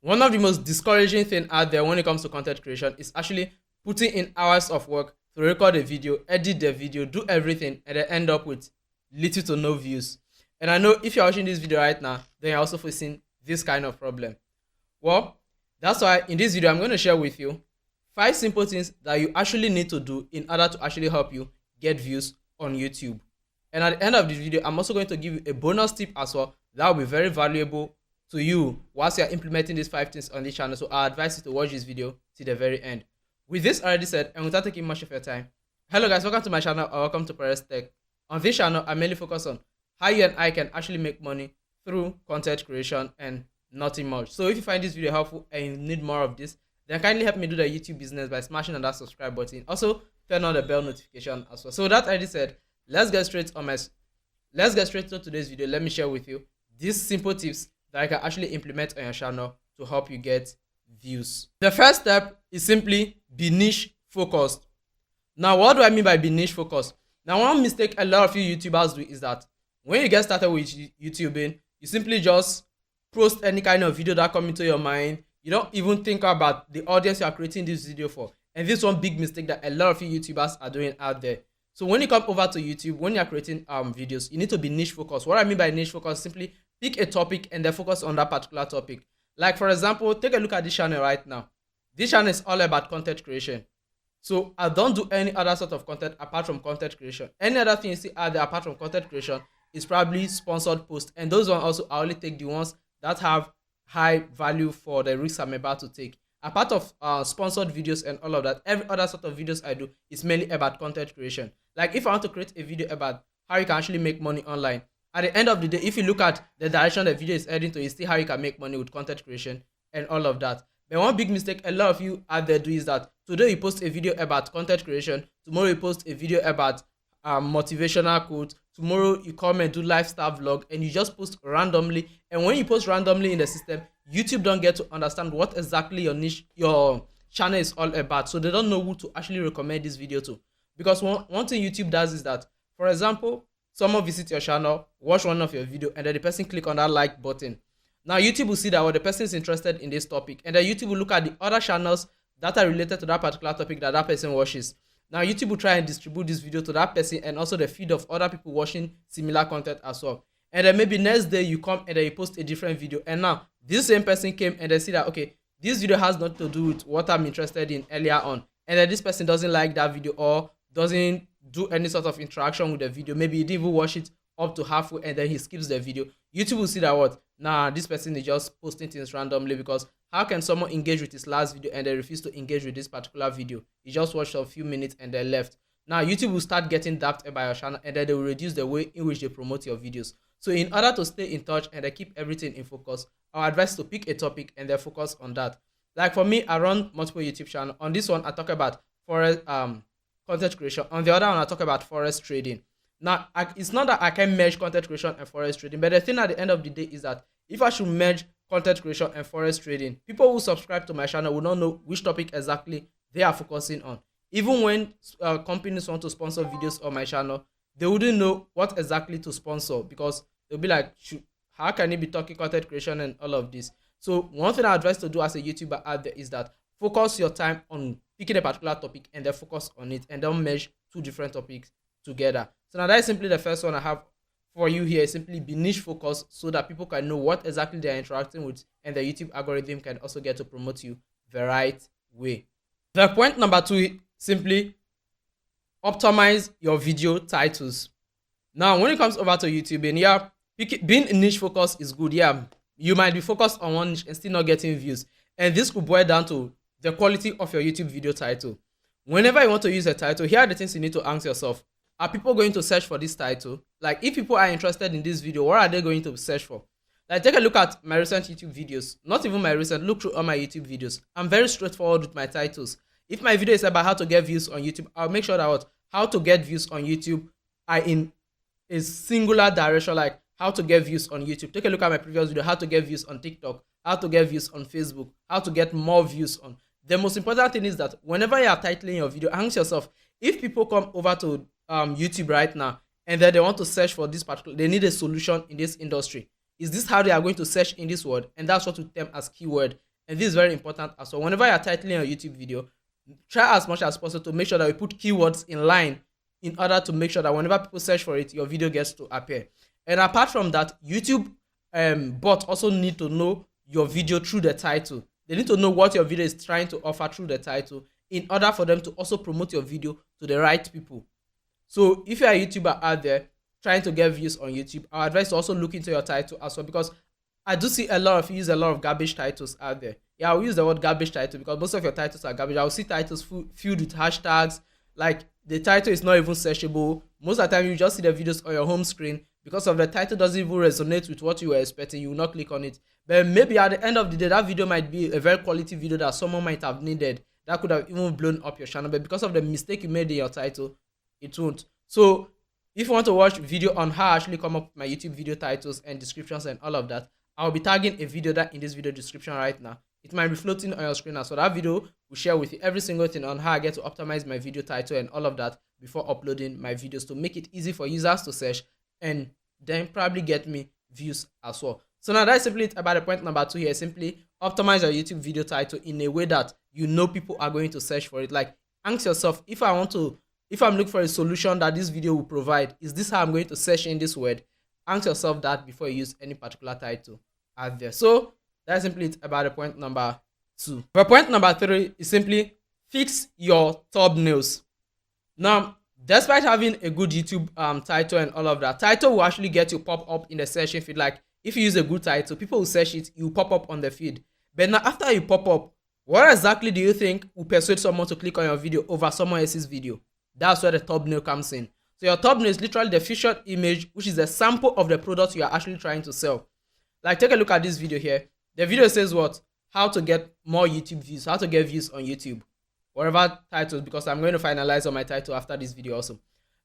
One of the most discouraging thing out there when it comes to content creation is actually putting in hours of work to record a video, edit the video, do everything, and then end up with little to no views. And I know if you're watching this video right now, then you're also facing this kind of problem. Well, that's why in this video, I'm going to share with you 5 simple things that you actually need to do in order to actually help you get views on YouTube. And at the end of this video, I'm also going to give you a bonus tip as well that will be very valuable to you whilst you're implementing these 5 things on this channel. So I advise you to watch this video to the very end. With this already said, and without taking much of your time, hello guys, welcome to my channel or welcome to Perez Tech. On this channel, I mainly focus on how you and I can actually make money through content creation and nothing much. So if you find this video helpful and you need more of this, then kindly help me do the YouTube business by smashing on that subscribe button. Also, turn on the bell notification as well. So that already said, let's get straight to today's video. Let me share with you these simple tips that I can actually implement on your channel to help you get views. The first step is simply be niche focused. Now, what do I mean by be niche focused? Now, one mistake a lot of you YouTubers do is that when you get started with YouTubing, you simply just post any kind of video that comes into your mind. You don't even think about the audience you are creating this video for. And this is one big mistake that a lot of you YouTubers are doing out there. So when you come over to YouTube, when you're creating videos, you need to be niche focused. What I mean by niche focused, simply pick a topic and then focus on that particular topic. Like for example, take a look at this channel right now. This channel is all about content creation. So I don't do any other sort of content apart from content creation. Any other thing you see out there apart from content creation is probably sponsored posts. And those ones also, I only take the ones that have high value for the risks I'm about to take. Apart of sponsored videos and all of that, every other sort of videos I do is mainly about content creation. Like if I want to create a video about how you can actually make money online, at the end of the day, if you look at the direction the video is heading to, you see how you can make money with content creation and all of that. But one big mistake a lot of you out there do is that today you post a video about content creation, tomorrow you post a video about motivational quotes, tomorrow you come and do lifestyle vlog, and you just post randomly. And when you post randomly in the system, YouTube don't get to understand what exactly your niche, your channel is all about. So they don't know who to actually recommend this video to. Because one thing YouTube does is that, for example, someone visits your channel, watch one of your video, and then the person click on that like button. Now YouTube will see that the person is interested in this topic, and then YouTube will look at the other channels that are related to that particular topic that that person watches. Now YouTube will try and distribute this video to that person and also the feed of other people watching similar content as well. And then maybe next day you come and then you post a different video, and now this same person came and they see that, okay, this video has nothing to do with what I'm interested in earlier on, and then this person doesn't like that video or doesn't do any sort of interaction with the video. Maybe he didn't even watch it up to halfway and then he skips the video. YouTube will see that what? Nah, this person is just posting things randomly, because how can someone engage with his last video and they refuse to engage with this particular video? He just watched a few minutes and they left. Now YouTube will start getting dapped by your channel, and then they will reduce the way in which they promote your videos. So in order to stay in touch and they keep everything in focus, our advice is to pick a topic and then focus on that. Like for me, I run multiple YouTube channels. On this one, I talk about content creation. On the other one, I talk about forex trading. Now, it's not that I can merge content creation and forex trading, but the thing at the end of the day is that if I should merge content creation and forex trading, people who subscribe to my channel will not know which topic exactly they are focusing on. Even when companies want to sponsor videos on my channel, they wouldn't know what exactly to sponsor, because they'll be like, how can he be talking content creation and all of this? So one thing I advise to do as a YouTuber out there is that focus your time on picking a particular topic and then focus on it, and don't merge 2 different topics together. So now that is simply the first one I have for you here. Simply be niche focused so that people can know what exactly they are interacting with, and the YouTube algorithm can also get to promote you the right way. The point number 2, simply optimize your video titles. Now when it comes over to YouTube, and yeah, being niche focused is good. Yeah, you might be focused on one niche and still not getting views, and this could boil down to the quality of your YouTube video title. Whenever you want to use a title, here are the things you need to ask yourself. Are people going to search for this title? Like if people are interested in this video, what are they going to search for? Like take a look at my recent YouTube videos. Not even my recent, look through all my YouTube videos. I'm very straightforward with my titles. If my video is about how to get views on YouTube, I'll make sure that how to get views on YouTube are in a singular direction, like how to get views on YouTube. Take a look at my previous video, how to get views on TikTok, how to get views on Facebook, how to get more views on. The most important thing is that whenever you are titling your video, ask yourself, if people come over to YouTube right now and then they want to search for this particular, they need a solution in this industry, is this how they are going to search in this word? And that's what we term as keyword. And this is very important as well. Whenever you're titling a YouTube video, try as much as possible to make sure that you put keywords in line in order to make sure that whenever people search for it, your video gets to appear. And apart from that, YouTube bot also need to know your video through the title. They need to know what your video is trying to offer through the title in order for them to also promote your video to the right people. So if you're a YouTuber out there trying to get views on YouTube, I advise to also look into your title as well, because I do see a lot of you use a lot of garbage titles out there. Yeah, I'll use the word garbage title because most of your titles are garbage. I'll see titles filled with hashtags, like the title is not even searchable. Most of the time you just see the videos on your home screen because of the title doesn't even resonate with what you were expecting. You will not click on it. But maybe at the end of the day, that video might be a very quality video that someone might have needed, that could have even blown up your channel. But because of the mistake you made in your title, it won't. So if you want to watch video on how I actually come up with my YouTube video titles and descriptions and all of that, I'll be tagging a video that in this video description right now. It might be floating on your screen as well. That video will share with you every single thing on how I get to optimize my video title and all of that before uploading my videos to make it easy for users to search and then probably get me views as well. So now that's simply it about the point number 2 here. Simply optimize your YouTube video title in a way that you know people are going to search for it. Like, ask yourself, if I'm looking for a solution that this video will provide, is this how I'm going to search in this word? Ask yourself that before you use any particular title out there. So that's simply it about the point number 2. But point number 3 is simply fix your thumbnails. Now, despite having a good YouTube title and all of that, title will actually get you pop up in the searching feed. Like, if you use a good title, people will search it, you pop up on the feed. But now after you pop up, what exactly do you think will persuade someone to click on your video over someone else's video? That's where the thumbnail comes in. So your thumbnail is literally the featured image, which is a sample of the product you are actually trying to sell. Like, take a look at this video here. The video says what? How to get more YouTube views, how to get views on YouTube. Whatever title, because I'm going to finalize on my title after this video also.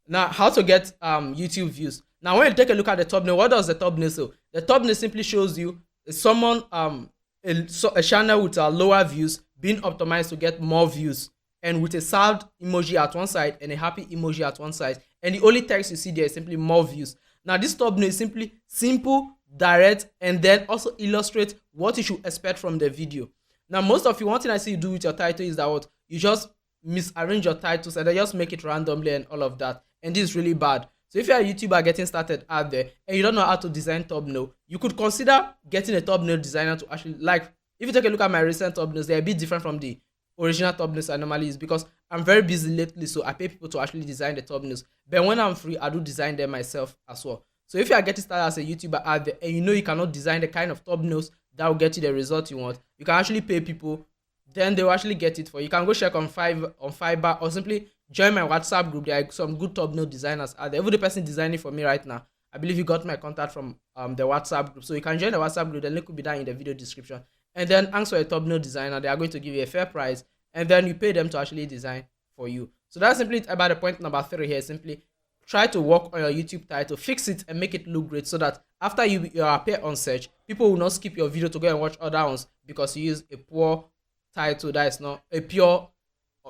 Now, how to get YouTube views. Now, when you take a look at the thumbnail, what does the thumbnail show? The thumbnail simply shows you someone, a channel with lower views being optimized to get more views, and with a sad emoji at one side and a happy emoji at one side. And the only text you see there is simply more views. Now, this thumbnail is simply simple, direct, and then also illustrate what you should expect from the video. Now, most of you, one thing I see you do with your title is that what you just misarrange your titles and then just make it randomly and all of that. And this is really bad. So if you're a YouTuber getting started out there and you don't know how to design thumbnail, you could consider getting a thumbnail designer to actually, like, if you take a look at my recent thumbnails, they're a bit different from the original thumbnails I normally use because I'm very busy lately, so I pay people to actually design the thumbnails. But when I'm free, I do design them myself as well. So if you are getting started as a YouTuber out there and you know you cannot design the kind of thumbnails that will get you the result you want, you can actually pay people, then they will actually get it for you. You can go check on Fiverr or simply join my WhatsApp group. There are some good thumbnail designers out there. Even the person designing for me right now, I believe you got my contact from the WhatsApp group. So you can join the WhatsApp group. The link will be down in the video description. And then ask for a thumbnail designer. They are going to give you a fair price, and then you pay them to actually design for you. So that's simply it about the point number 3 here. Simply try to work on your YouTube title, fix it and make it look great so that after you appear on search, people will not skip your video to go and watch other ones because you use a poor title that is not a pure,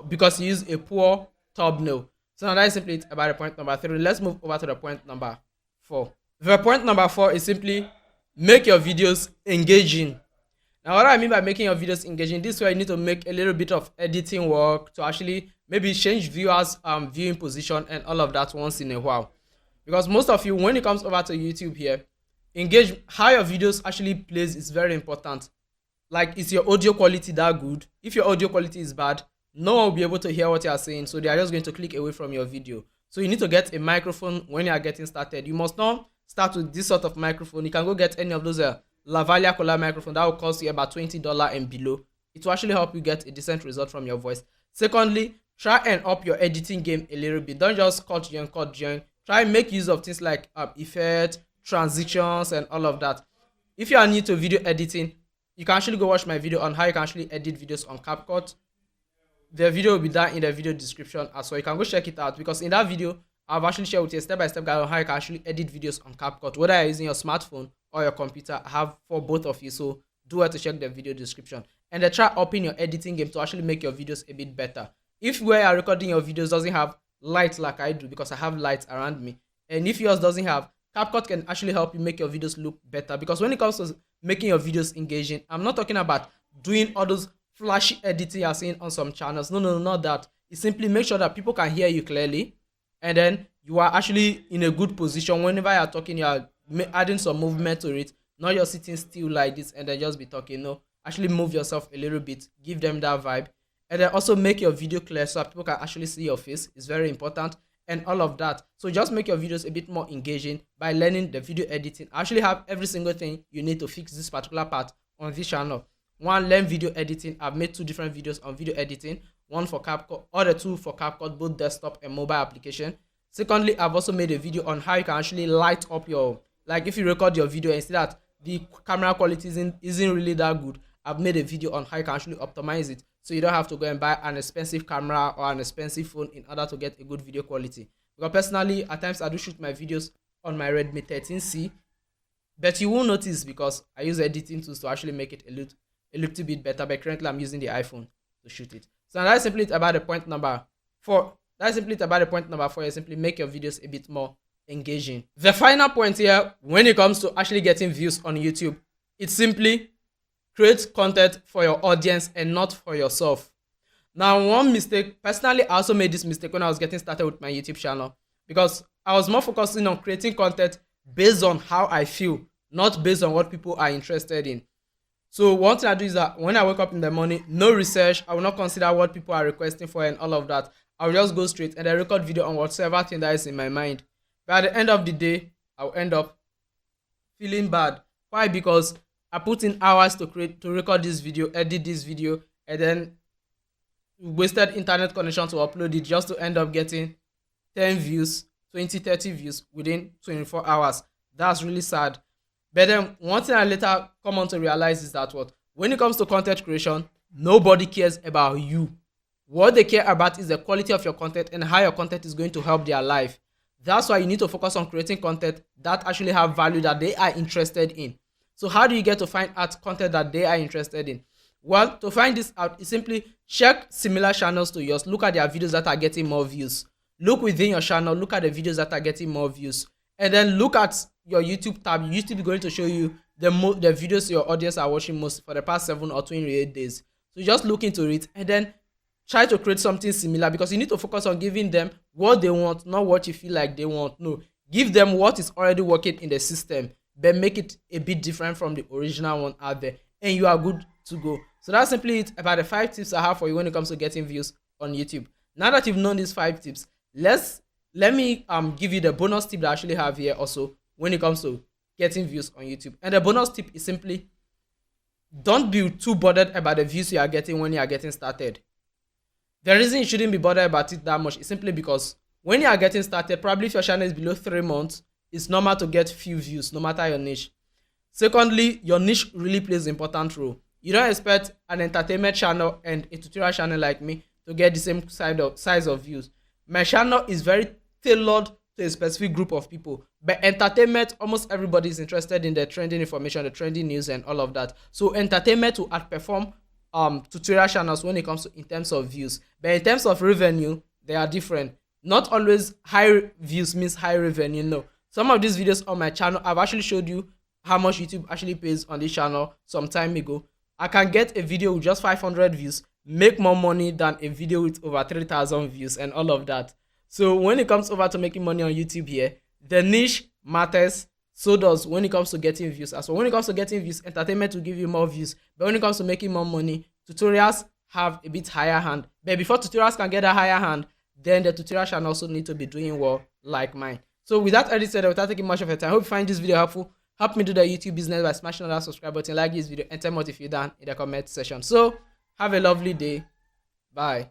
because you use a poor thumbnail. So now that is simply it about the point number 3. Let's move over to the point number 4. The point number 4 is simply make your videos engaging. Now, what I mean by making your videos engaging, this way you need to make a little bit of editing work to actually maybe change viewers viewing position and all of that once in a while. Because most of you, when it comes over to YouTube here, engage how your videos actually plays is very important. Like, is your audio quality that good? If your audio quality is bad, no one will be able to hear what you are saying, so they are just going to click away from your video. So you need to get a microphone when you are getting started. You must not start with this sort of microphone. You can go get any of those Lavalier color microphone that will cost you about $20 and below. It will actually help you get a decent result from your voice. Secondly, try and up your editing game a little bit. Don't just cut join. Try and make use of things like effects, transitions, and all of that. If you are new to video editing, you can actually go watch my video on how you can actually edit videos on CapCut. The video will be down in the video description as well. You can go check it out because in that video, I've actually shared with you a step-by-step guide on how you can actually edit videos on CapCut, whether you're using your smartphone or your computer. I have for both of you, so do have to check the video description. And then try upping your editing game to actually make your videos a bit better. If where you're recording your videos doesn't have lights like I do, because I have lights around me, and if yours doesn't have, CapCut can actually help you make your videos look better. Because when it comes to making your videos engaging, I'm not talking about doing all those flashy editing you're seeing on some channels. No, no, no, not that. It's simply make sure that people can hear you clearly, and then you are actually in a good position. Whenever you're talking, you are adding some movement to it, not just sitting still like this and then just be talking. No, actually move yourself a little bit, give them that vibe, and then also make your video clear so that people can actually see your face. It's very important, and all of that. So just make your videos a bit more engaging by learning the video editing. I actually have every single thing you need to fix this particular part on this channel. One, learn video editing. I've made 2 different videos on video editing, one for CapCut, other 2 for CapCut, both desktop and mobile application. Secondly, I've also made a video on how you can actually light up your, like if you record your video and see that the camera quality isn't really that good, I've made a video on how you can actually optimize it, so you don't have to go and buy an expensive camera or an expensive phone in order to get a good video quality. Because personally, at times I do shoot my videos on my Redmi 13C, but you will notice because I use editing tools to actually make it a little bit better. But currently I'm using the iPhone to shoot it. So that's simply it about the point number 4. That's simply it about the point number 4. You simply make your videos a bit more engaging. The final point here, when it comes to actually getting views on YouTube, it's simply create content for your audience and not for yourself. Now, one mistake, personally, I also made this mistake when I was getting started with my YouTube channel, because I was more focusing on creating content based on how I feel, not based on what people are interested in. So one thing I do is that when I wake up in the morning, no research, I will not consider what people are requesting for and all of that. I'll just go straight and I record video on whatever thing that is in my mind. But at the end of the day, I'll end up feeling bad. Why? Because I put in hours to record this video, edit this video, and then wasted internet connection to upload it just to end up getting 10 views, 20, 30 views within 24 hours. That's really sad. But then one thing I later come on to realize is that when it comes to content creation, nobody cares about you. What they care about is the quality of your content and how your content is going to help their life. That's why you need to focus on creating content that actually have value, that they are interested in. So how do you get to find out content that they are interested in? Well, to find this out, you simply check similar channels to yours. Look at their videos that are getting more views. Look within your channel, look at the videos that are getting more views. And then look at your YouTube tab. YouTube is going to show you the videos your audience are watching most for the past 7 or 28 days. So just look into it and then try to create something similar, because you need to focus on giving them what they want, not what you feel like they want. No, give them what is already working in the system, but make it a bit different from the original one out there, and you are good to go. So that's simply it about the 5 tips I have for you when it comes to getting views on YouTube. Now that you've known these 5 tips, let me give you the bonus tip that I actually have here also when it comes to getting views on YouTube. And the bonus tip is simply, don't be too bothered about the views you are getting when you are getting started. The reason you shouldn't be bothered about it that much is simply because when you are getting started, probably if your channel is below 3 months, it's normal to get few views no matter your niche. Secondly, your niche really plays an important role. You don't expect an entertainment channel and a tutorial channel like me to get the same size of views. My channel is very tailored to a specific group of people, but entertainment, almost everybody is interested in the trending information, the trending news and all of that. So entertainment will outperform tutorial channels when it comes to in terms of views, but in terms of revenue, they are different. Not always high views means high revenue. No, some of these videos on my channel, I've actually showed you how much YouTube actually pays on this channel some time ago. I can get a video with just 500 views, make more money than a video with over 3,000 views and all of that. So when it comes over to making money on YouTube here, the niche matters. So does when it comes to getting views as well. When it comes to getting views, entertainment will give you more views. But when it comes to making more money, tutorials have a bit higher hand. But before tutorials can get a higher hand, then the tutorial channel also need to be doing well like mine. So with that already said, without taking much of your time, I hope you find this video helpful. Help me do the YouTube business by smashing on that subscribe button, like this video, and tell me what you feel down in the comment section. So have a lovely day. Bye.